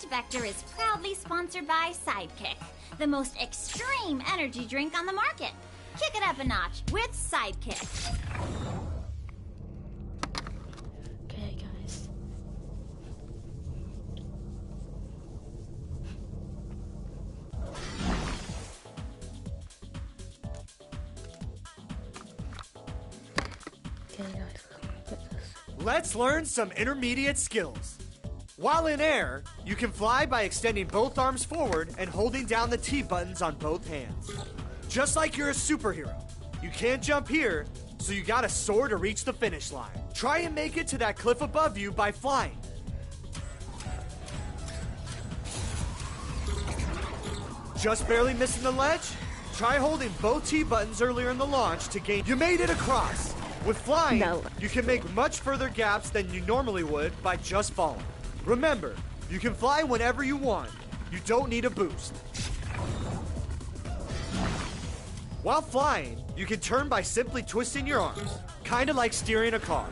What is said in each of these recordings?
Vector is proudly sponsored by Sidekick, the most extreme energy drink on the market. Kick it up a notch with Sidekick. Okay, guys. Okay, guys, get this. Let's learn some intermediate skills. While in air, you can fly by extending both arms forward and holding down the T buttons on both hands. Just like you're a superhero. You can't jump here, so you gotta soar to reach the finish line. Try and make it to that cliff above you by flying. Just barely missing the ledge? Try holding both T buttons earlier in the launch to gain. You made it across! With flying, you can make much further gaps than you normally would by just falling. Remember, you can fly whenever you want. You don't need a boost. While flying, you can turn by simply twisting your arms, kind of like steering a car.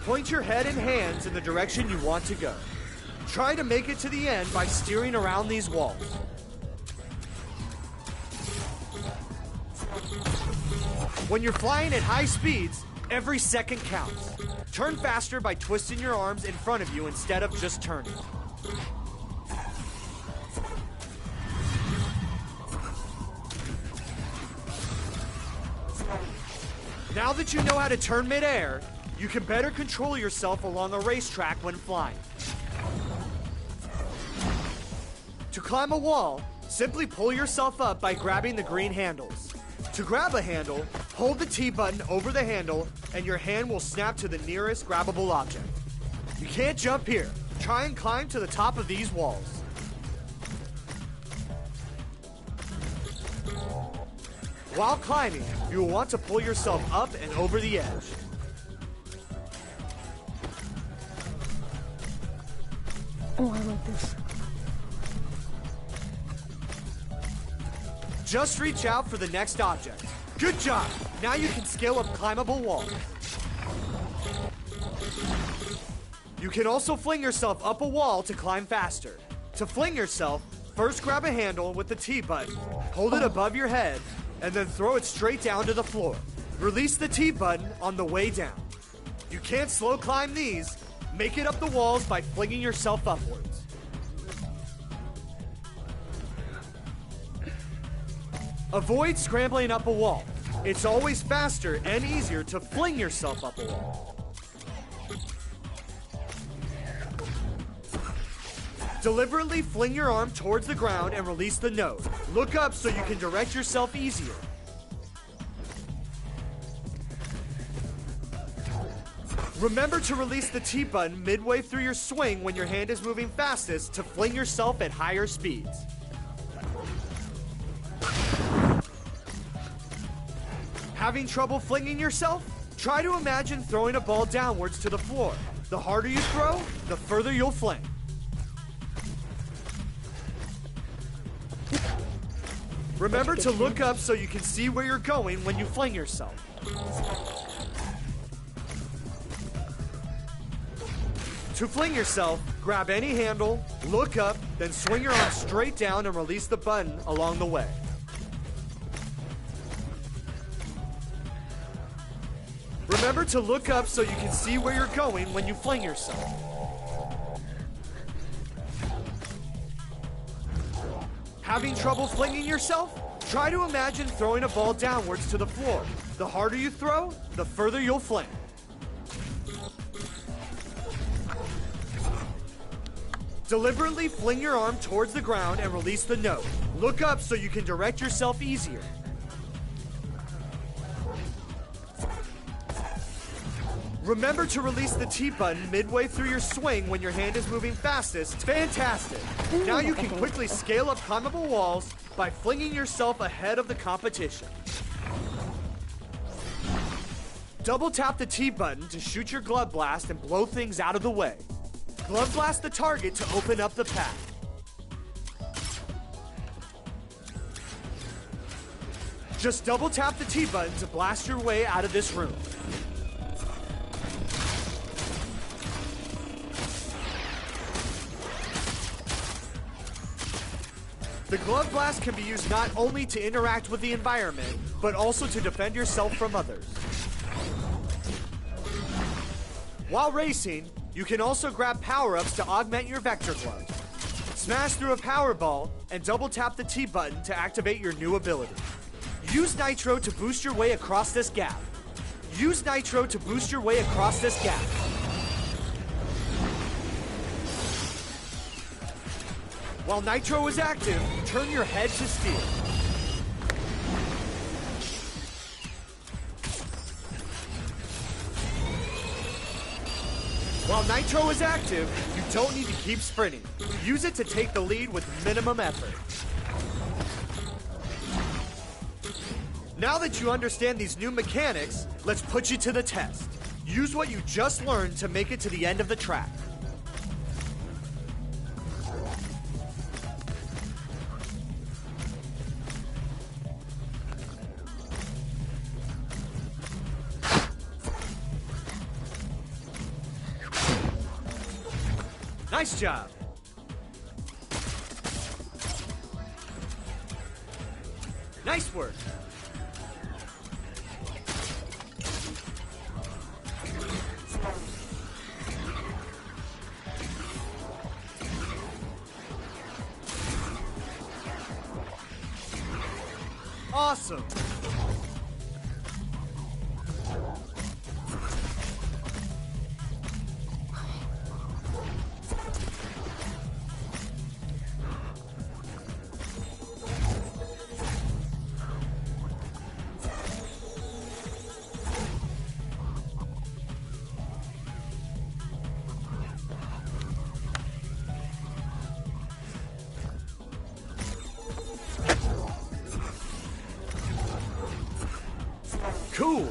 Point your head and hands in the direction you want to go. Try to make it to the end by steering around these walls. When you're flying at high speeds, every second counts. Turn faster by twisting your arms in front of you instead of just turning. Now that you know how to turn midair, you can better control yourself along a racetrack when flying. To climb a wall, simply pull yourself up by grabbing the green handles. To grab a handle, hold the T button over the handle and your hand will snap to the nearest grabbable object. You can't jump here. Try and climb to the top of these walls. While climbing, you will want to pull yourself up and over the edge. Oh, I like this. Just reach out for the next object. Good job! Now you can scale up climbable walls. You can also fling yourself up a wall to climb faster. To fling yourself, first grab a handle with the T button, hold it above your head, and then throw it straight down to the floor. Release the T button on the way down. You can't slow climb these. Make it up the walls by flinging yourself upwards. Avoid scrambling up a wall. It's always faster and easier to fling yourself up a wall. Deliberately fling your arm towards the ground and release the node. Look up so you can direct yourself easier. Remember to release the T button midway through your swing when your hand is moving fastest to fling yourself at higher speeds. Having trouble flinging yourself? Try to imagine throwing a ball downwards to the floor. The harder you throw, the further you'll fling. Remember to look up so you can see where you're going when you fling yourself. To fling yourself, grab any handle, look up, then swing your arm straight down and release the button along the way. Remember to look up so you can see where you're going when you fling yourself. Having trouble flinging yourself? Try to imagine throwing a ball downwards to the floor. The harder you throw, the further you'll fling. Deliberately fling your arm towards the ground and release the node. Look up so you can direct yourself easier. Remember to release the T button midway through your swing when your hand is moving fastest. Fantastic! Now you can quickly scale up climbable walls by flinging yourself ahead of the competition. Double tap the T button to shoot your glove blast and blow things out of the way. Glove blast the target to open up the path. Just double tap the T button to blast your way out of this room. The Glove Blast can be used not only to interact with the environment, but also to defend yourself from others. While racing, you can also grab power-ups to augment your Vector Glove. Smash through a power ball and double tap the T button to activate your new ability. Use Nitro to boost your way across this gap. Use Nitro to boost your way across this gap. While Nitro is active, turn your head to steel. While Nitro is active, you don't need to keep sprinting. Use it to take the lead with minimum effort. Now that you understand these new mechanics, let's put you to the test. Use what you just learned to make it to the end of the track. Nice job. Nice work. Awesome. Cool.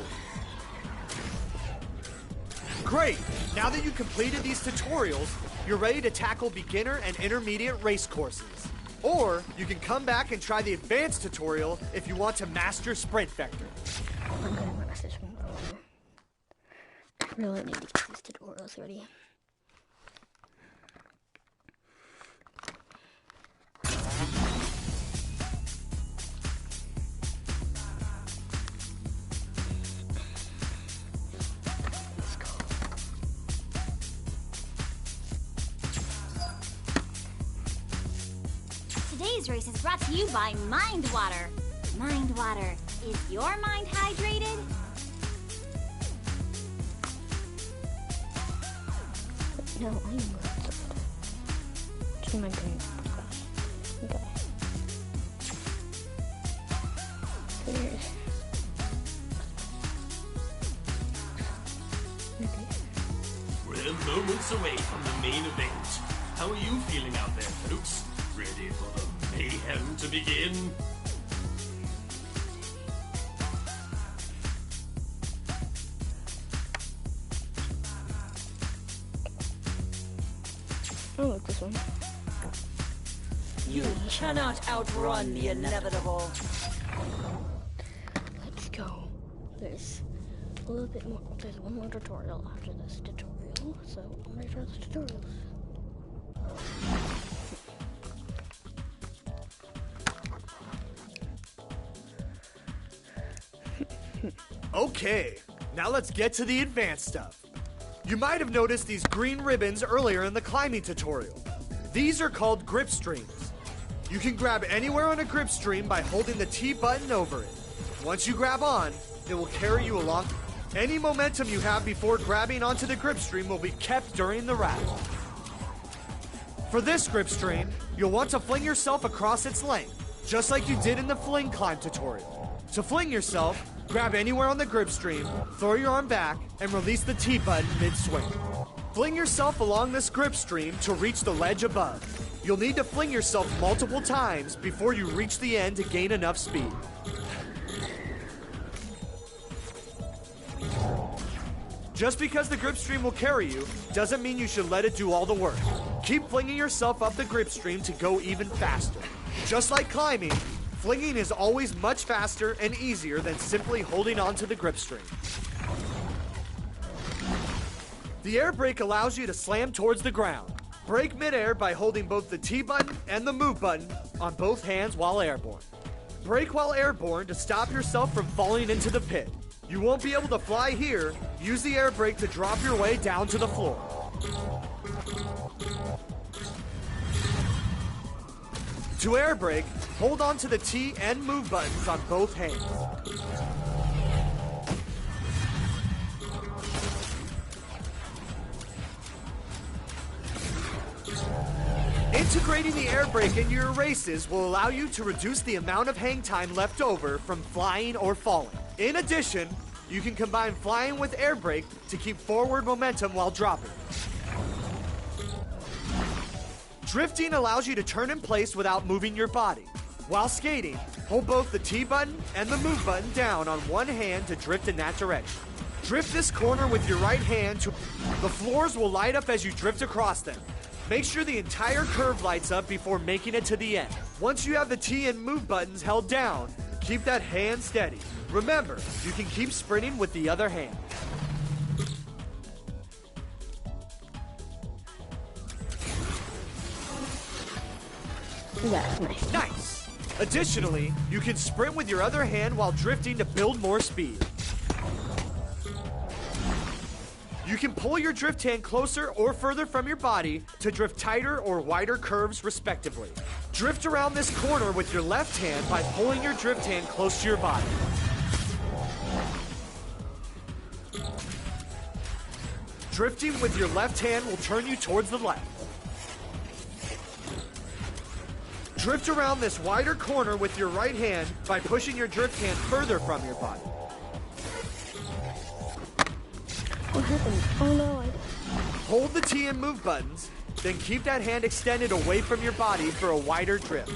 Great. Now that you completed these tutorials, you're ready to tackle beginner and intermediate race courses. Or you can come back and try the advanced tutorial if you want to master Sprint Vector. I'm gonna master Sprint Vector. I really need to get these tutorials ready. Today's race is brought to you by Mind Water. Mind Water. Is your mind hydrated? No, I'm not. It's my brain. Okay. Here's. Okay. We're moments away from the main event. How are you feeling out there, folks? Ready for the mayhem to begin? I like this one. You cannot outrun the inevitable. Let's go. There's a little bit more. There's one more tutorial after this tutorial, so I'm ready for the tutorials. Okay, now let's get to the advanced stuff. You might have noticed these green ribbons earlier in the climbing tutorial. These are called grip streams. You can grab anywhere on a grip stream by holding the T button over it. Once you grab on, it will carry you along. Any momentum you have before grabbing onto the grip stream will be kept during the ride. For this grip stream, you'll want to fling yourself across its length, just like you did in the fling climb tutorial. To fling yourself, grab anywhere on the grip stream, throw your arm back, and release the T button mid-swing. Fling yourself along this grip stream to reach the ledge above. You'll need to fling yourself multiple times before you reach the end to gain enough speed. Just because the grip stream will carry you doesn't mean you should let it do all the work. Keep flinging yourself up the grip stream to go even faster. Just like climbing, flinging is always much faster and easier than simply holding onto the grip stream. The air brake allows you to slam towards the ground. Brake midair by holding both the T button and the move button on both hands while airborne. Brake while airborne to stop yourself from falling into the pit. You won't be able to fly here. Use the air brake to drop your way down to the floor. To air brake, hold on to the T and move buttons on both hands. Integrating the air brake into your races will allow you to reduce the amount of hang time left over from flying or falling. In addition, you can combine flying with air brake to keep forward momentum while dropping. Drifting allows you to turn in place without moving your body. While skating, hold both the T button and the move button down on one hand to drift in that direction. Drift this corner with your right hand to... The floors will light up as you drift across them. Make sure the entire curve lights up before making it to the end. Once you have the T and move buttons held down, keep that hand steady. Remember, you can keep sprinting with the other hand. That's nice. Nice! Additionally, you can sprint with your other hand while drifting to build more speed. You can pull your drift hand closer or further from your body to drift tighter or wider curves respectively. Drift around this corner with your left hand by pulling your drift hand close to your body. Drifting with your left hand will turn you towards the left. Drift around this wider corner with your right hand by pushing your drift hand further from your body. What happened? Oh no, Hold the T and move buttons, then keep that hand extended away from your body for a wider drift.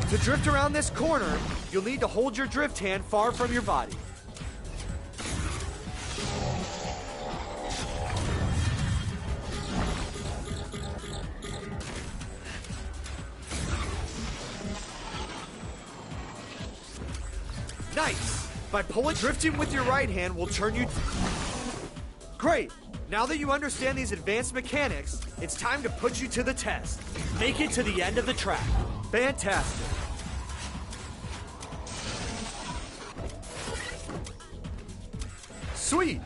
To drift around this corner, you'll need to hold your drift hand far from your body. Nice! By pulling, drifting with your right hand will turn you... Great! Now that you understand these advanced mechanics, it's time to put you to the test. Make it to the end of the track. Fantastic! Sweet!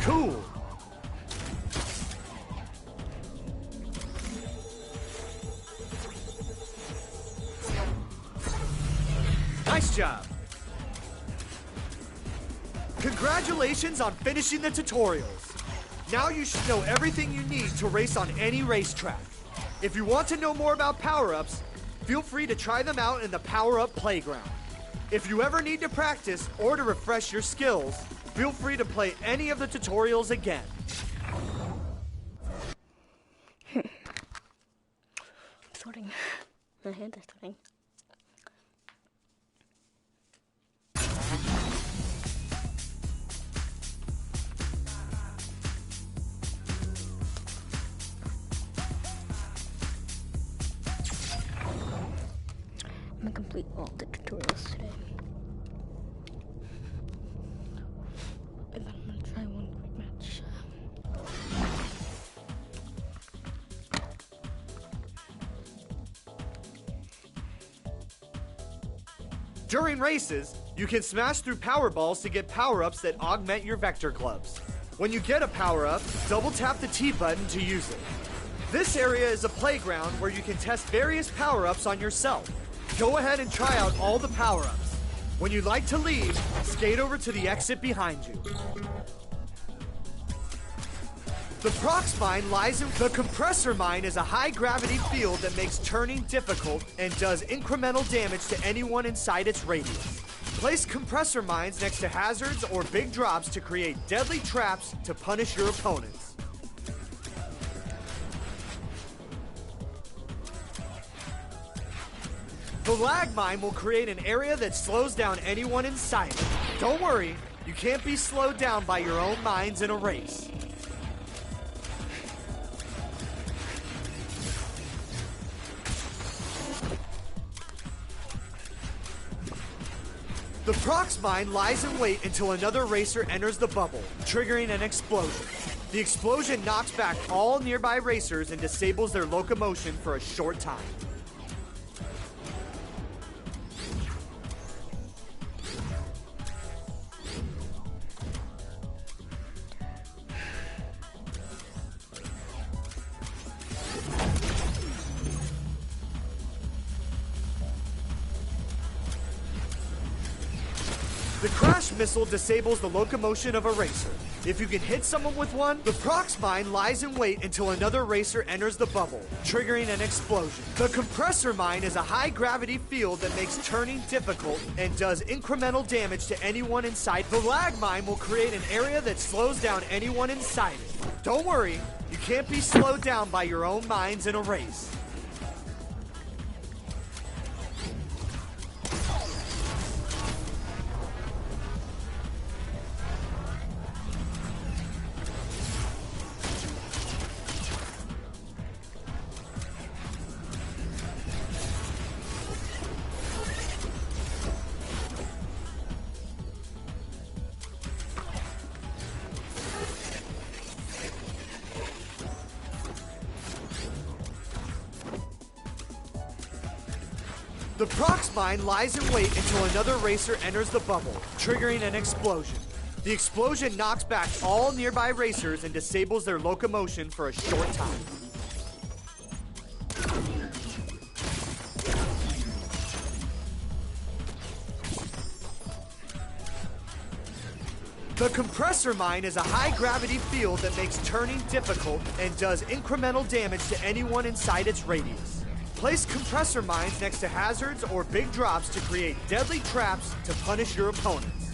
Cool! Nice job! Congratulations on finishing the tutorials. Now you should know everything you need to race on any racetrack. If you want to know more about power-ups, feel free to try them out in the Power-Up Playground. If you ever need to practice or to refresh your skills, feel free to play any of the tutorials again. sorting. My hand is sorting. I'm gonna complete all the tutorials today. And then I'm gonna try one quick match. During races, you can smash through power balls to get power-ups that augment your vector clubs. When you get a power-up, double tap the T button to use it. This area is a playground where you can test various power-ups on yourself. Go ahead and try out all the power-ups. When you'd like to leave, skate over to the exit behind you. The Prox Mine lies in... The Compressor Mine is a high-gravity field that makes turning difficult and does incremental damage to anyone inside its radius. Place compressor mines next to hazards or big drops to create deadly traps to punish your opponents. The Lag Mine will create an area that slows down anyone inside it. Don't worry, you can't be slowed down by your own mines in a race. The Prox Mine lies in wait until another racer enters the bubble, triggering an explosion. The explosion knocks back all nearby racers and disables their locomotion for a short time. The crash missile disables the locomotion of a racer. If you can hit someone with one, the Prox Mine lies in wait until another racer enters the bubble, triggering an explosion. The compressor mine is a high-gravity field that makes turning difficult and does incremental damage to anyone inside. The lag mine will create an area that slows down anyone inside it. Don't worry, you can't be slowed down by your own mines in a race. The Prox Mine lies in wait until another racer enters the bubble, triggering an explosion. The explosion knocks back all nearby racers and disables their locomotion for a short time. The compressor mine is a high-gravity field that makes turning difficult and does incremental damage to anyone inside its radius. Place compressor mines next to hazards or big drops to create deadly traps to punish your opponents.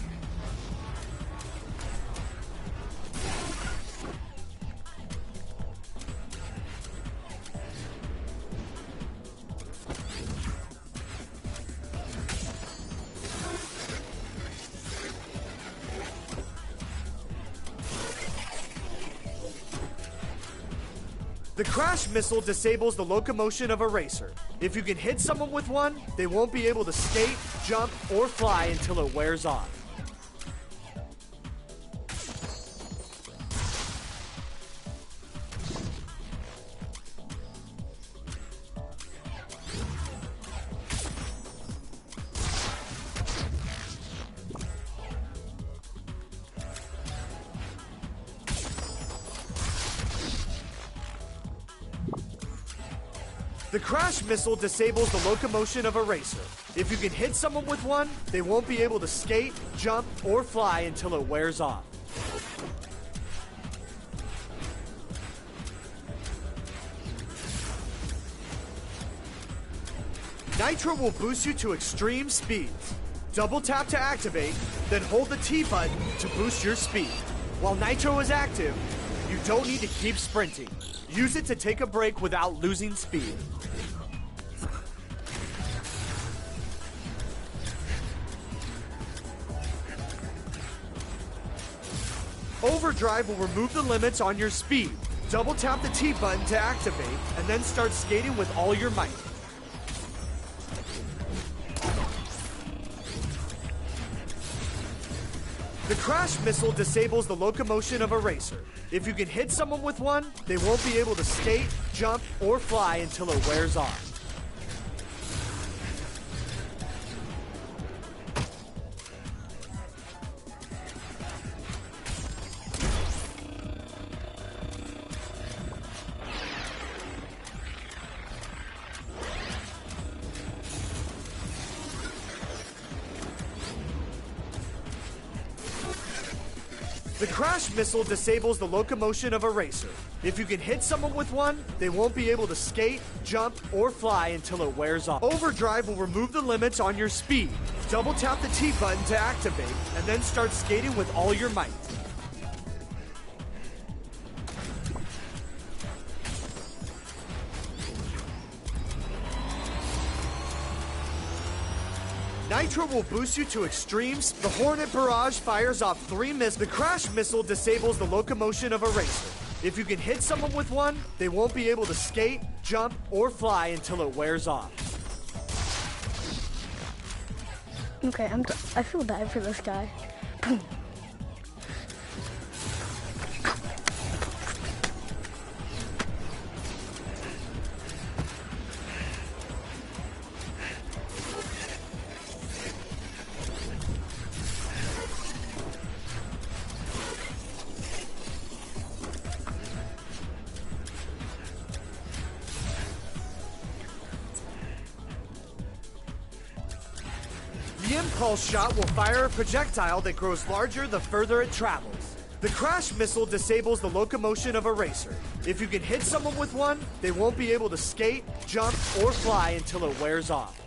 The crash missile disables the locomotion of a racer. If you can hit someone with one, they won't be able to skate, jump, or fly until it wears off. The crash missile disables the locomotion of a racer. If you can hit someone with one, they won't be able to skate, jump, or fly until it wears off. Nitro will boost you to extreme speeds. Double tap to activate, then hold the T button to boost your speed. While Nitro is active, you don't need to keep sprinting. Use it to take a break without losing speed. Overdrive will remove the limits on your speed. Double tap the T button to activate, and then start skating with all your might. The crash missile disables the locomotion of a racer. If you can hit someone with one, they won't be able to skate, jump, or fly until it wears off. The crash missile disables the locomotion of a racer. If you can hit someone with one, they won't be able to skate, jump, or fly until it wears off. Overdrive will remove the limits on your speed. Double tap the T button to activate, and then start skating with all your might. Nitro will boost you to extremes. The Hornet Barrage fires off 3 missiles. The crash missile disables the locomotion of a racer. If you can hit someone with one, they won't be able to skate, jump, or fly until it wears off. Okay, I feel bad for this guy. The impulse shot will fire a projectile that grows larger the further it travels. The crash missile disables the locomotion of a racer. If you can hit someone with one, they won't be able to skate, jump, or fly until it wears off.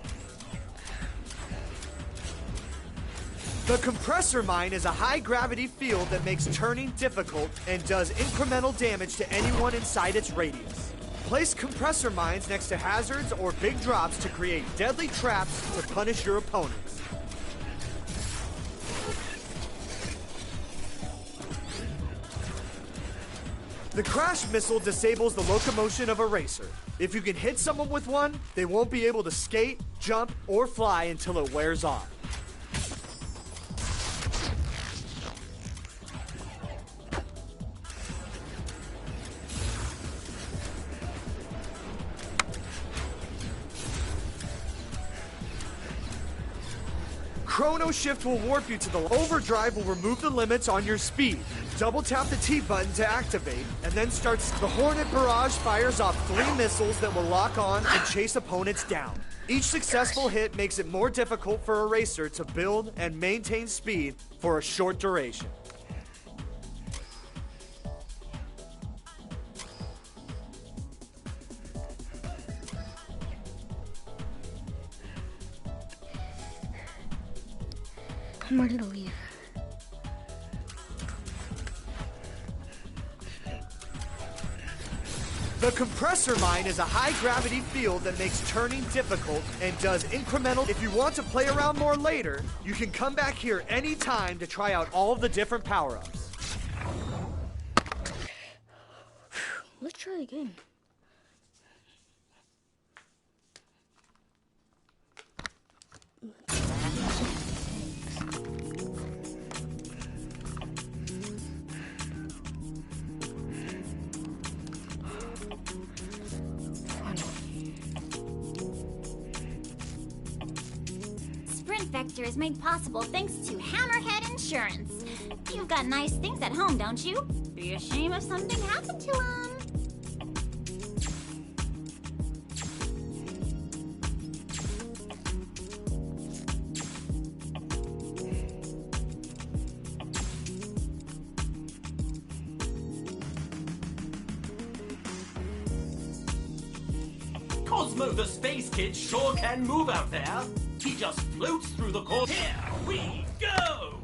The compressor mine is a high-gravity field that makes turning difficult and does incremental damage to anyone inside its radius. Place compressor mines next to hazards or big drops to create deadly traps to punish your opponents. The crash missile disables the locomotion of a racer. If you can hit someone with one, they won't be able to skate, jump, or fly until it wears off. Chrono Shift will warp you to the overdrive will remove the limits on your speed. Double tap the T button to activate, and then starts the Hornet Barrage fires off 3 missiles that will lock on and chase opponents down. Each successful hit makes it more difficult for a racer to build and maintain speed for a short duration. I'm ready to leave. The compressor mine is a high-gravity field that makes turning difficult and does incremental. If you want to play around more later, you can come back here anytime to try out all of the different power-ups. Let's try again. Sprint Vector is made possible thanks to Hammerhead Insurance. You've got nice things at home, don't you? Be a shame if something happened to them. Cosmo the Space Kid sure can move out there. He just floats through the course. Here we go!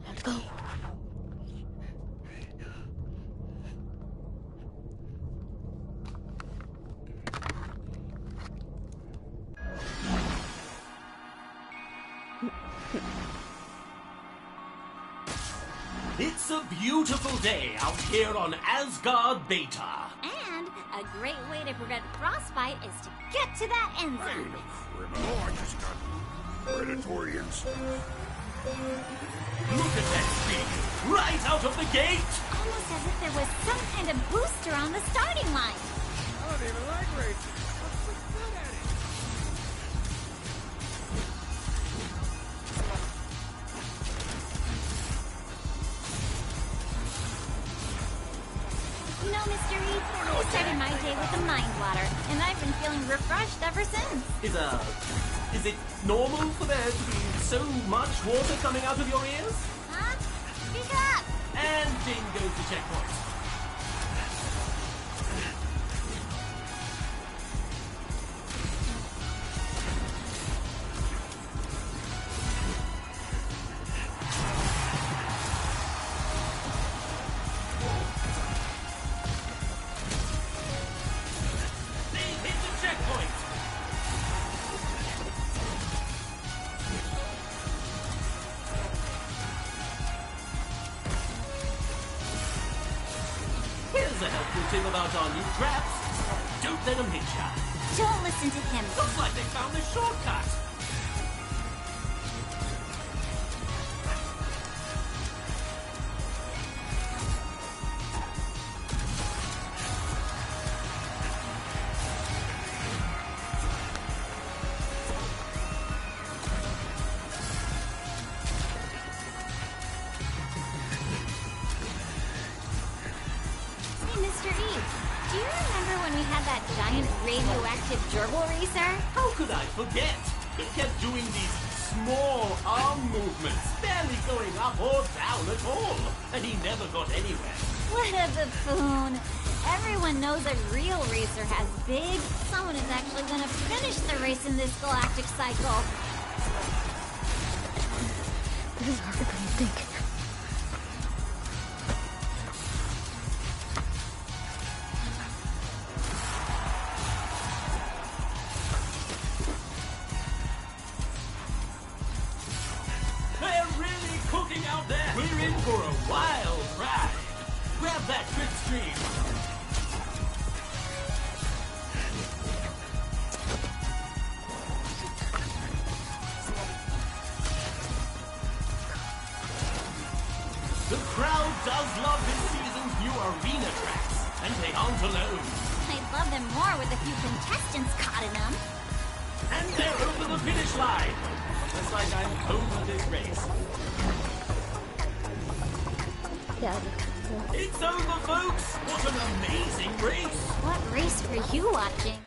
Let's go. It's a beautiful day out here on Asgard Beta. And a great way to prevent frostbite is to get to that end zone. Criminal, I just got predatory instinct. Look at that speed! Right out of the gate! Almost as if there was some kind of booster on the starting line. I don't even like racing. I'm so good at it. You know, Mr. Reed, I started my day with a mind water, and I've been feeling refreshed ever since. Is it normal for there to be so much water coming out of your ears? Huh? Speak up! And ding goes the checkpoint. They hit the checkpoint. Here's a helpful tip about our new traps. Don't let them hit ya. Don't listen to him. Looks like they found the shortcut. Hey, Mr. E, do you remember when we had that giant radioactive gerbil racer? How could I forget? He kept doing these small arm movements, barely going up or down at all, and he never got anywhere. What a buffoon. Everyone knows a real racer has big. Someone is actually going to finish the race in this galactic cycle. This is harder than you think. They're really cooking out there. We're in for a wild ride. Grab that tripstream. The crowd does love this season's new arena tracks, and they aren't alone. I'd love them more with a few contestants caught in them. And they're over the finish line. Looks like I'm over this race. Yeah. It's over, folks. What an amazing race. What race were you watching?